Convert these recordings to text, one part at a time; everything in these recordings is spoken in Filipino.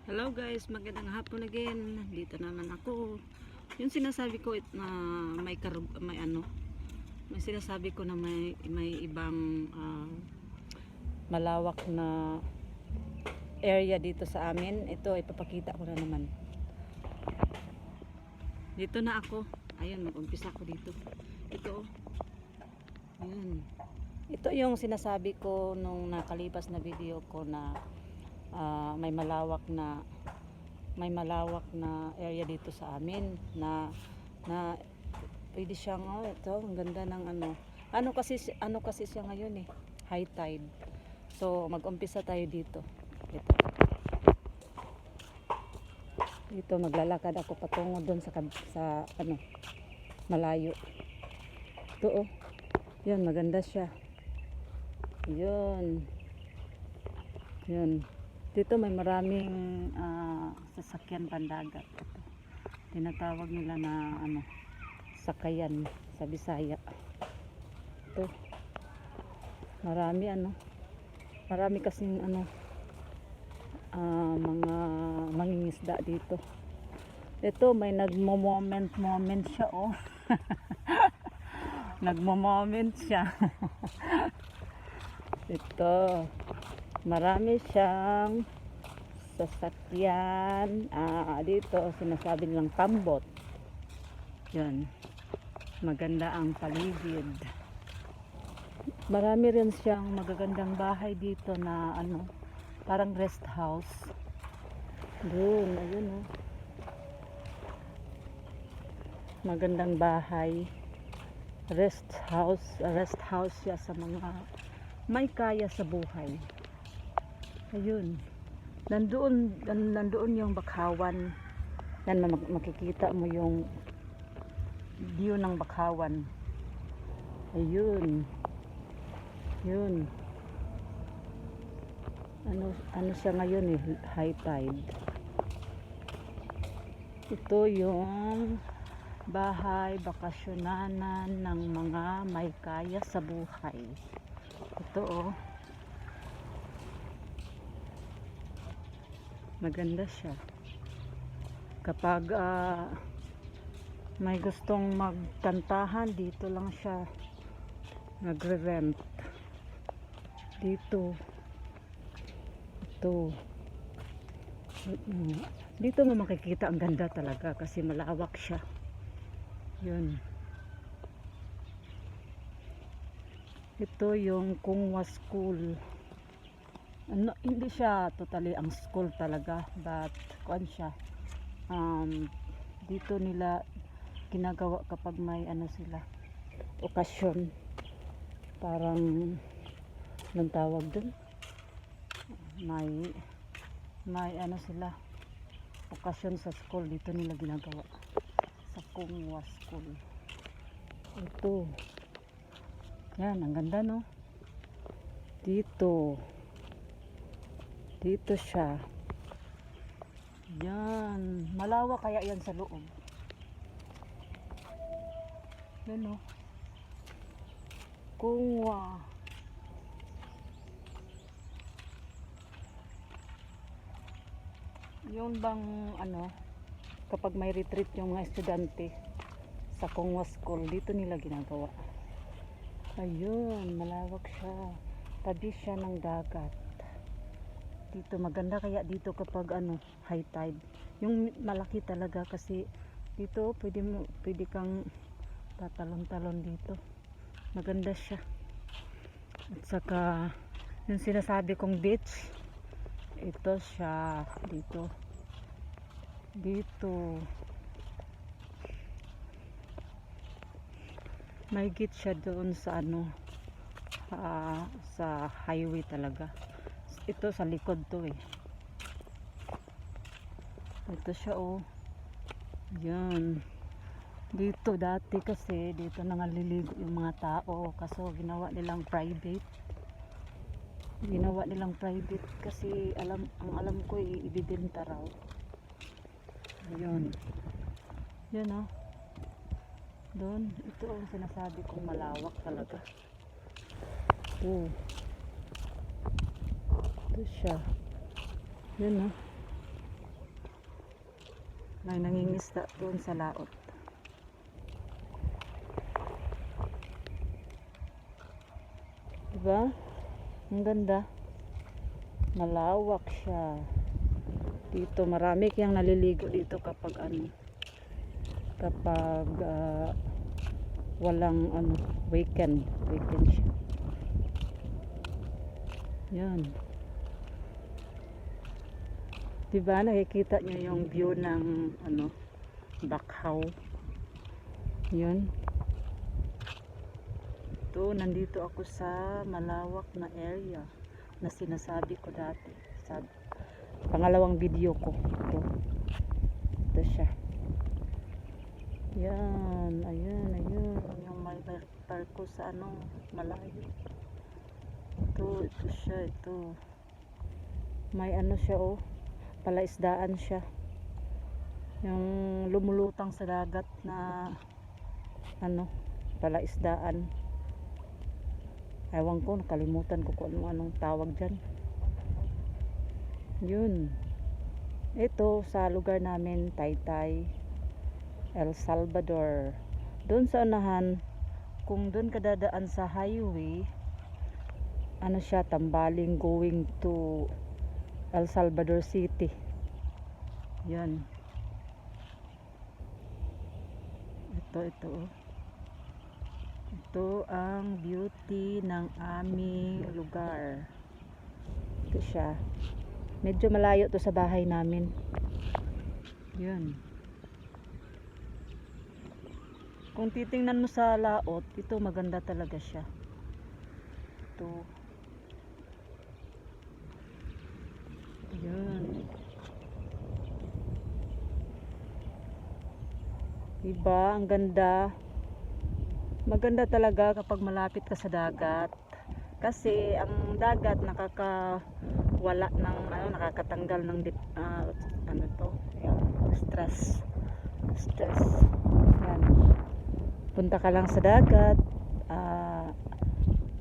Hello guys, magandang hapon again. Dito naman ako. Yung sinasabi ko na may sinasabi ko na may ibang malawak na area dito sa amin. Ito ipapakita ko na naman. Dito na ako. Ayun, mag-umpisa ako dito. Ito. Ayun. Ito yung sinasabi ko nung nakalipas na video ko na may malawak na area dito sa amin na pwede siyang ito ang ganda ng ano kasi siya ngayon high tide. So mag-umpisa tayo dito. Dito maglalakad ako patungo doon sa malayo. Ito yun, maganda siya. Yun. Dito may maraming sasakyan pandagat. Ito. Tinatawag nila na sakayan sa Bisaya. Ito. Marami kasing mga mangingisda dito. Ito may nagmo-moment siya nagmo-moment siya. Ito. Marami siyang sasakyan. Dito sinasabi nilang tambot. Yan. Maganda ang paligid. Marami rin siyang magagandang bahay dito na parang rest house. Doon, ayun magandang bahay. Rest house siya sa mga may kaya sa buhay. Ayun. Nandoon yung Bakawan. Yan, makikita mo yung view ng Bakawan. Ayun. Yun. Ano siya ngayon high tide. Ito yung bahay bakasyonanan ng mga may kaya sa buhay. Ito maganda siya. Kapag may gustong magkantahan, dito lang siya nagre-rent. Dito. Ito. Dito mo makikita ang ganda talaga kasi malawak siya. Yun. Ito yung Kungwa School. Hindi siya totally ang school talaga, but kuan siya. Dito nila ginagawa kapag may sila okasyon. Parang anong tawag dun? May sila okasyon sa school, dito nila ginagawa sa Kungwa School. Ito. Yan, ang ganda no? Dito siya. Yan. Malawak kaya yan sa loob. Yan o. Kungwa. Yun bang kapag may retreat yung mga estudyante sa Kungwa School, dito nila ginagawa. Ayun, malawak siya. Tabi siya ng dagat. Dito maganda kaya dito kapag high tide. Yung malaki talaga kasi dito pwede kang tatalon-talon dito. Maganda siya. At saka yung sinasabi kong beach, ito siya dito. May gate siya doon sa sa highway talaga. Ito sa likod to ito siya yan. Dito dati kasi dito nangaliligo yung mga tao, kaso ginawa nilang private kasi ang alam ko ibibenta raw. Yun doon. Ito ang sinasabi kong malawak talaga. Ito siya. Yun May nangingisda doon sa laot. Diba? Ang ganda. Malawak siya. Dito marami kayang naliligo dito kapag walang weekend siya. Yan. Diba nakikita niyo yung view ng Bakhaw. Yun. Ito, nandito ako sa malawak na area na sinasabi ko dati. Sa pangalawang video ko. Ito siya. Yan, ayun. Yung may barko sa malayo. Ito siya, ito. May siya, palaisdaan siya. Yung lumulutang sa dagat na palaisdaan. Ewan ko, nakalimutan ko kung anong tawag dyan. Yun. Ito, sa lugar namin, Taytay, El Salvador. Doon sa unahan, kung doon ka dadaan sa highway, siya, Tambaling going to El Salvador City. Yan. Ito. Ito ang beauty ng aming lugar. Ito siya. Medyo malayo to sa bahay namin. Yun. Kung titingnan mo sa laot, ito maganda talaga siya. Ito. Yun. Diba? Ang ganda. Maganda talaga kapag malapit ka sa dagat. Kasi ang dagat nakakawala ng nakakatanggal ng stress. Yan. Punta ka lang sa dagat,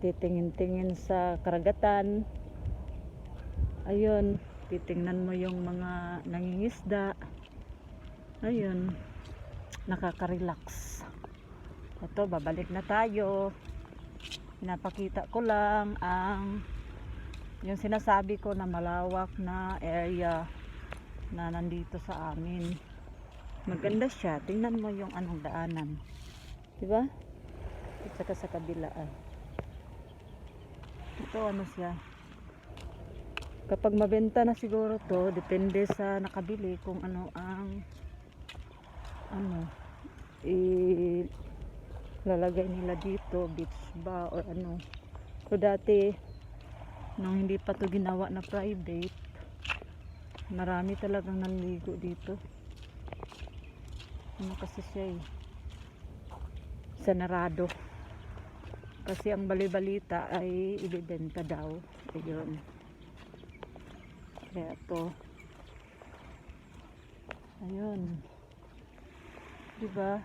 titingin-tingin sa karagatan. Ayun, titingnan mo yung mga nangingisda. Ayun, nakaka-relax. Ito, babalik na tayo. Pinapakita ko lang yung sinasabi ko na malawak na area na nandito sa amin. Maganda siya. Tingnan mo yung daanan. Diba? At saka sa kabilaan. Ito siya. Kapag mabenta na siguro to, depende sa nakabili kung lalagay nila dito, beach ba or So dati nung hindi pa to ginawa na private, marami talagang nanligo dito. Kasi siya sanarado. Kasi ang balibalita ay ibibenta daw. Ayun. Kaya to. Ayun. Diba?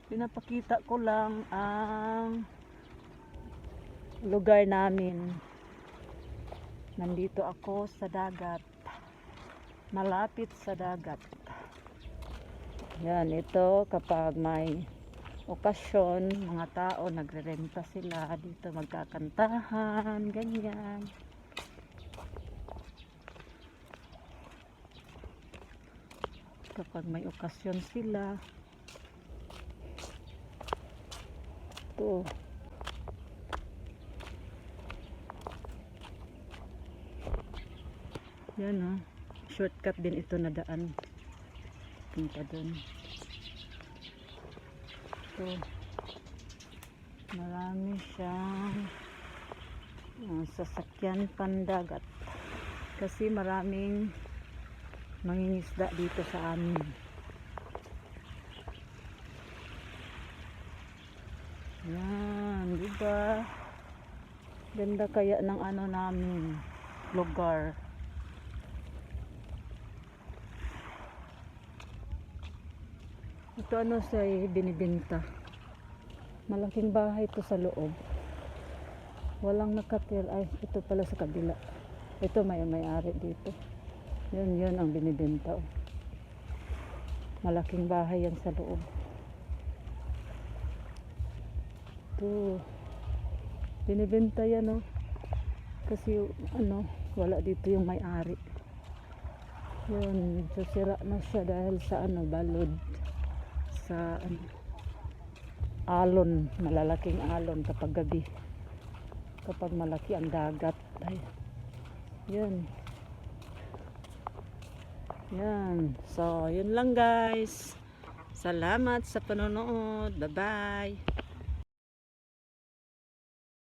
Pinapakita ko lang ang lugar namin. Nandito ako sa dagat. Malapit sa dagat. Yan, ito kapag may okasyon, mga tao nagrerenta sila dito, magkakantahan, ganyan. Kapag may okasyon sila. Ito. Yan shortcut din ito na daan. Punta dun. Ito. Marami siyang sasakyan pandagat. Kasi maraming mangingisda dito sa amin. Yan, diba? Ganda kaya ng namin lugar. Ito siya binibenta. Malaking bahay to sa loob. Walang nakatir. Ay, ito pala sa kabila. Ito may-ari dito. Yun ang binibenta. Oh. Malaking bahay yan sa loob. Ito. Binibenta yan, oh. Kasi wala dito yung may-ari. Yun, medyo sira na siya dahil sa balod. Sa alon, malalaking alon kapag gabi. Kapag malaki ang dagat. Ay, yun. Yan. So, yun lang guys. Salamat sa panonood. Bye-bye.